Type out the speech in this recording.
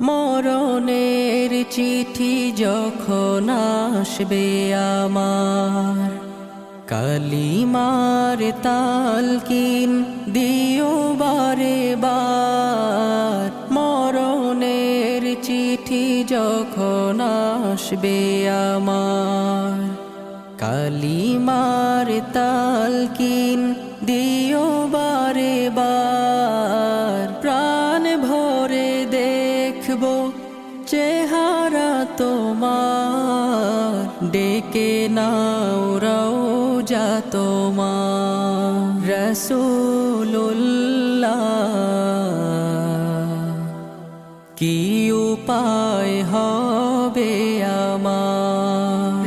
মরণের চিঠি যখন আসবে আমার, কালিমার তালকিন দিও বারে বার। মরণের চিঠি যখন আসবে আমার, কালিমার তালকিন দিও বারে বার। প্রাণ ভরে দেখবো চেহারা তোমার, ডেকে নাও রওজা তোমার। রাসূলুল্লাহ কি উপায় হবে আমার,